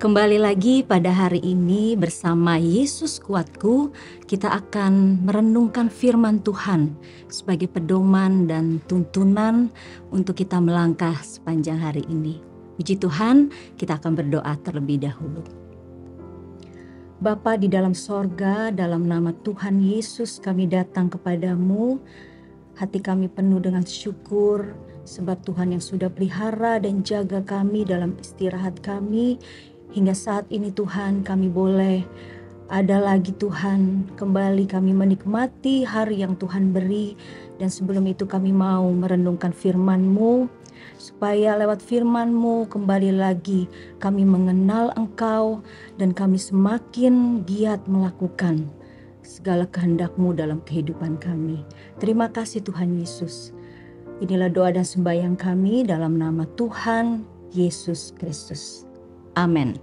Kembali lagi pada hari ini bersama Yesus Kuatku, kita akan merenungkan firman Tuhan sebagai pedoman dan tuntunan untuk kita melangkah sepanjang hari ini. Puji Tuhan, kita akan berdoa terlebih dahulu. Bapa di dalam sorga, dalam nama Tuhan Yesus kami datang kepadamu. Hati kami penuh dengan syukur sebab Tuhan yang sudah pelihara dan jaga kami dalam istirahat kami. Hingga saat ini Tuhan kami boleh ada lagi Tuhan, kembali kami menikmati hari yang Tuhan beri. Dan sebelum itu kami mau merenungkan firman-Mu, supaya lewat firman-Mu kembali lagi kami mengenal Engkau dan kami semakin giat melakukan segala kehendak-Mu dalam kehidupan kami. Terima kasih Tuhan Yesus. Inilah doa dan sembahyang kami dalam nama Tuhan Yesus Kristus. Amin.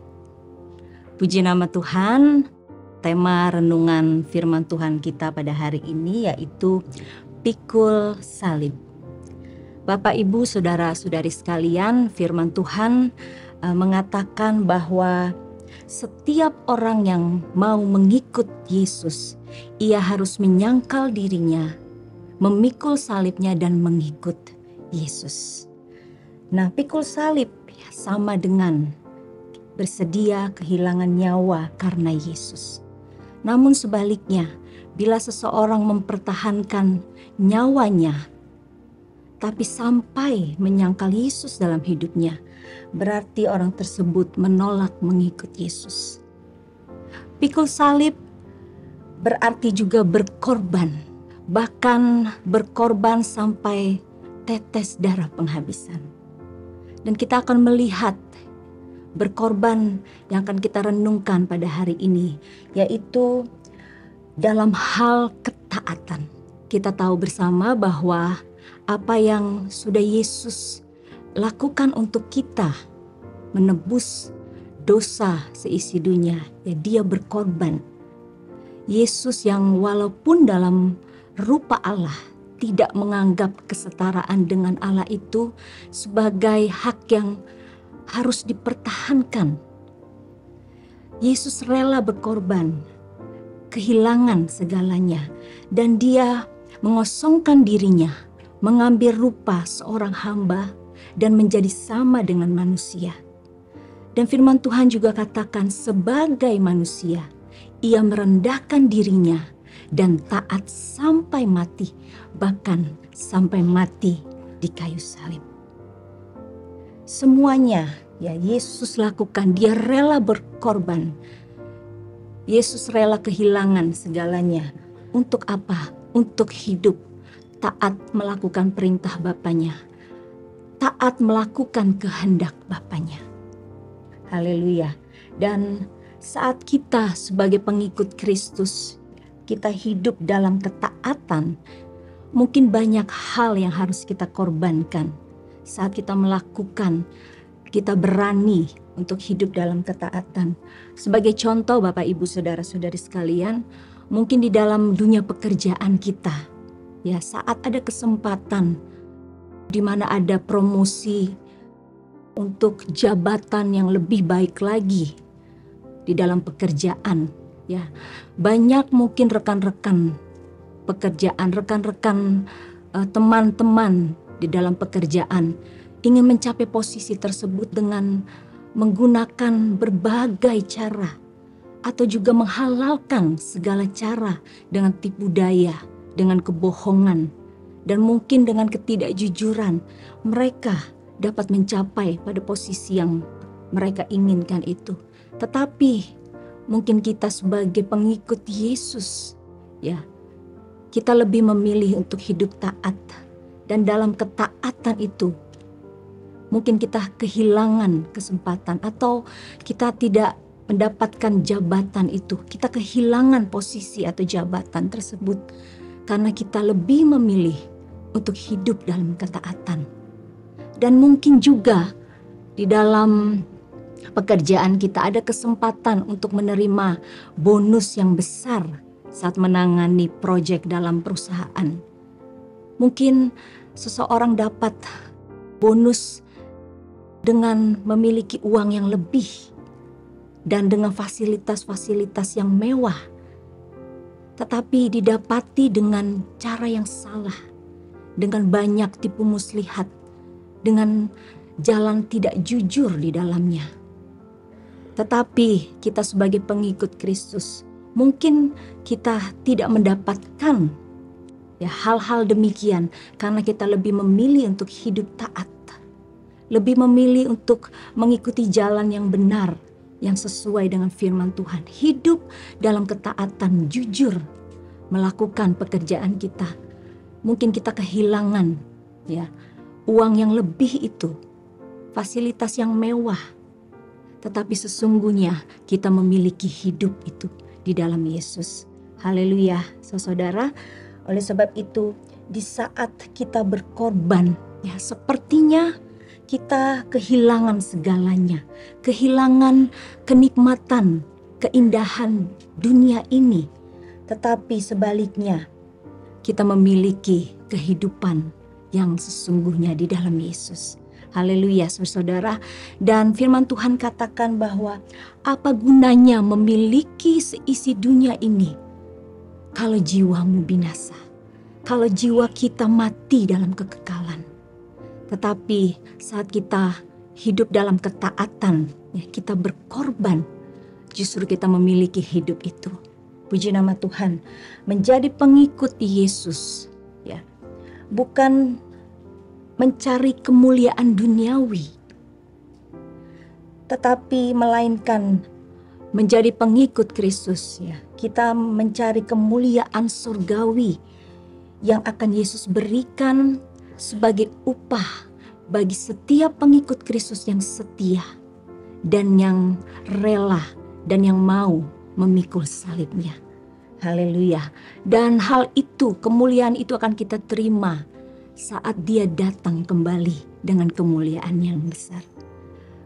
Puji nama Tuhan. Tema renungan firman Tuhan kita pada hari ini yaitu pikul salib. Bapak, Ibu, saudara-saudari sekalian, firman Tuhan mengatakan bahwa setiap orang yang mau mengikut Yesus, ia harus menyangkal dirinya, memikul salibnya dan mengikut Yesus. Nah, pikul salib sama dengan bersedia kehilangan nyawa karena Yesus. Namun sebaliknya, bila seseorang mempertahankan nyawanya, tapi sampai menyangkal Yesus dalam hidupnya, berarti orang tersebut menolak mengikut Yesus. Pikul salib berarti juga berkorban, bahkan berkorban sampai tetes darah penghabisan. Dan kita akan melihat berkorban yang akan kita renungkan pada hari ini, yaitu dalam hal ketaatan. Kita tahu bersama bahwa apa yang sudah Yesus lakukan untuk kita, menebus dosa seisi dunia, ya Dia berkorban. Yesus yang walaupun dalam rupa Allah tidak menganggap kesetaraan dengan Allah itu sebagai hak yang harus dipertahankan. Yesus rela berkorban, kehilangan segalanya, dan Dia mengosongkan dirinya, mengambil rupa seorang hamba dan menjadi sama dengan manusia. Dan firman Tuhan juga katakan sebagai manusia, Ia merendahkan dirinya dan taat sampai mati, bahkan sampai mati di kayu salib. Semuanya ya Yesus lakukan, Dia rela berkorban. Yesus rela kehilangan segalanya. Untuk apa? Untuk hidup taat melakukan perintah Bapanya, taat melakukan kehendak Bapanya. Haleluya. Dan saat kita sebagai pengikut Kristus, kita hidup dalam ketaatan, mungkin banyak hal yang harus kita korbankan. Saat kita melakukan, kita berani untuk hidup dalam ketaatan. Sebagai contoh Bapak, Ibu, saudara-saudari sekalian, mungkin di dalam dunia pekerjaan kita, ya saat ada kesempatan di mana ada promosi untuk jabatan yang lebih baik lagi di dalam pekerjaan, ya banyak mungkin rekan-rekan pekerjaan, rekan-rekan teman-teman di dalam pekerjaan ingin mencapai posisi tersebut dengan menggunakan berbagai cara atau juga menghalalkan segala cara dengan tipu daya, dengan kebohongan, dan mungkin dengan ketidakjujuran. Mereka dapat mencapai pada posisi yang mereka inginkan itu. Tetapi mungkin kita sebagai pengikut Yesus, ya kita lebih memilih untuk hidup taat. Dan dalam ketaatan itu, mungkin kita kehilangan kesempatan atau kita tidak mendapatkan jabatan itu. Kita kehilangan posisi atau jabatan tersebut karena kita lebih memilih untuk hidup dalam ketaatan. Dan mungkin juga di dalam pekerjaan kita ada kesempatan untuk menerima bonus yang besar saat menangani proyek dalam perusahaan. Mungkin seseorang dapat bonus dengan memiliki uang yang lebih. dan dengan fasilitas-fasilitas yang mewah, tetapi didapati dengan cara yang salah, dengan banyak tipu muslihat, dengan jalan tidak jujur di dalamnya. Tetapi kita sebagai pengikut Kristus, mungkin kita tidak mendapatkan hal-hal demikian karena kita lebih memilih untuk hidup taat, lebih memilih untuk mengikuti jalan yang benar, yang sesuai dengan firman Tuhan, hidup dalam ketaatan, jujur melakukan pekerjaan kita. Mungkin kita kehilangan uang yang lebih itu, fasilitas yang mewah, tetapi sesungguhnya kita memiliki hidup itu di dalam Yesus. Haleluya, saudara. Oleh sebab itu, di saat kita berkorban, sepertinya kita kehilangan segalanya, kehilangan kenikmatan, keindahan dunia ini. Tetapi sebaliknya, kita memiliki kehidupan yang sesungguhnya di dalam Yesus. Haleluya, saudara. Dan firman Tuhan katakan bahwa apa gunanya memiliki seisi dunia ini kalau jiwamu binasa, kalau jiwa kita mati dalam kekekalan. Tetapi saat kita hidup dalam ketaatan, kita berkorban, justru kita memiliki hidup itu. Puji nama Tuhan. Menjadi pengikut Yesus, bukan mencari kemuliaan duniawi, tetapi melainkan menjadi pengikut Kristus. Kita mencari kemuliaan surgawi yang akan Yesus berikan sebagai upah bagi setiap pengikut Kristus yang setia dan yang rela dan yang mau memikul salibnya. Haleluya. Dan hal itu, kemuliaan itu akan kita terima saat Dia datang kembali dengan kemuliaan yang besar.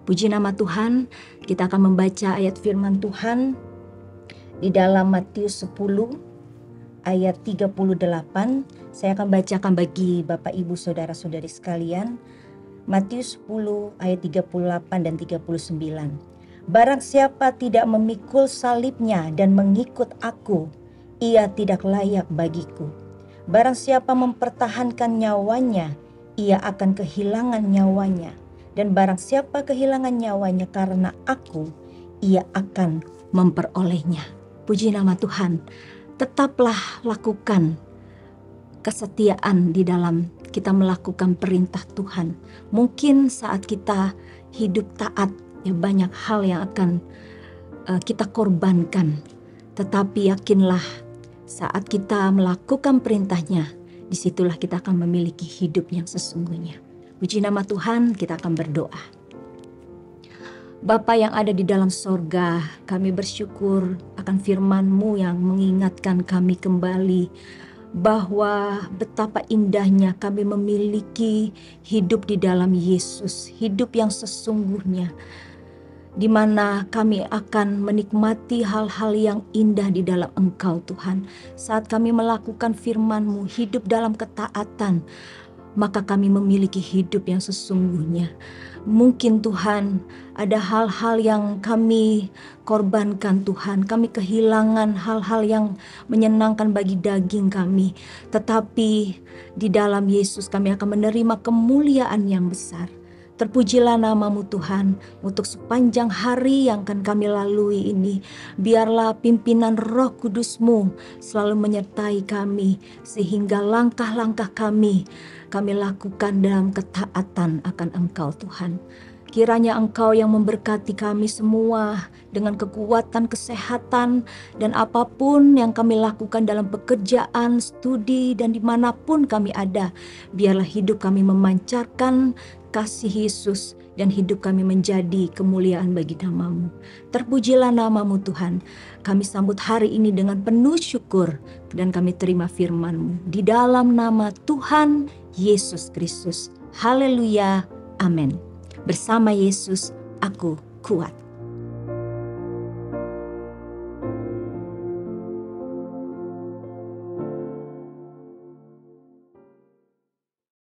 Puji nama Tuhan. Kita akan membaca ayat firman Tuhan di dalam Matius 10 ayat 38. Saya akan bacakan bagi Bapak Ibu Saudara-saudari sekalian. Matius 10 ayat 38 dan 39. Barang siapa tidak memikul salibnya dan mengikut aku, ia tidak layak bagiku. Barang siapa mempertahankan nyawanya, ia akan kehilangan nyawanya. Dan barang siapa kehilangan nyawanya karena aku, ia akan memperolehnya. Puji nama Tuhan. Tetaplah lakukan kesetiaan di dalam kita melakukan perintah Tuhan. Mungkin saat kita hidup taat, banyak hal yang akan kita korbankan. Tetapi yakinlah, saat kita melakukan perintahnya, disitulah kita akan memiliki hidup yang sesungguhnya. Puji nama Tuhan, kita akan berdoa. Bapa yang ada di dalam sorga, kami bersyukur akan firman-Mu yang mengingatkan kami kembali bahwa betapa indahnya kami memiliki hidup di dalam Yesus, hidup yang sesungguhnya, di mana kami akan menikmati hal-hal yang indah di dalam Engkau Tuhan. Saat kami melakukan firman-Mu, hidup dalam ketaatan, maka kami memiliki hidup yang sesungguhnya. Mungkin Tuhan ada hal-hal yang kami korbankan Tuhan. Kami kehilangan hal-hal yang menyenangkan bagi daging kami. Tetapi di dalam Yesus kami akan menerima kemuliaan yang besar. Terpujilah nama-Mu Tuhan untuk sepanjang hari yang akan kami lalui ini. Biarlah pimpinan Roh Kudus-Mu selalu menyertai kami sehingga langkah-langkah kami lakukan dalam ketaatan akan Engkau Tuhan. Kiranya Engkau yang memberkati kami semua dengan kekuatan, kesehatan, dan apapun yang kami lakukan dalam pekerjaan, studi, dan dimanapun kami ada. Biarlah hidup kami memancarkan kasih Yesus dan hidup kami menjadi kemuliaan bagi nama-Mu. Terpujilah nama-Mu Tuhan. Kami sambut hari ini dengan penuh syukur dan kami terima firman-Mu. Di dalam nama Tuhan Yesus Kristus. Haleluya. Amin. Bersama Yesus aku kuat.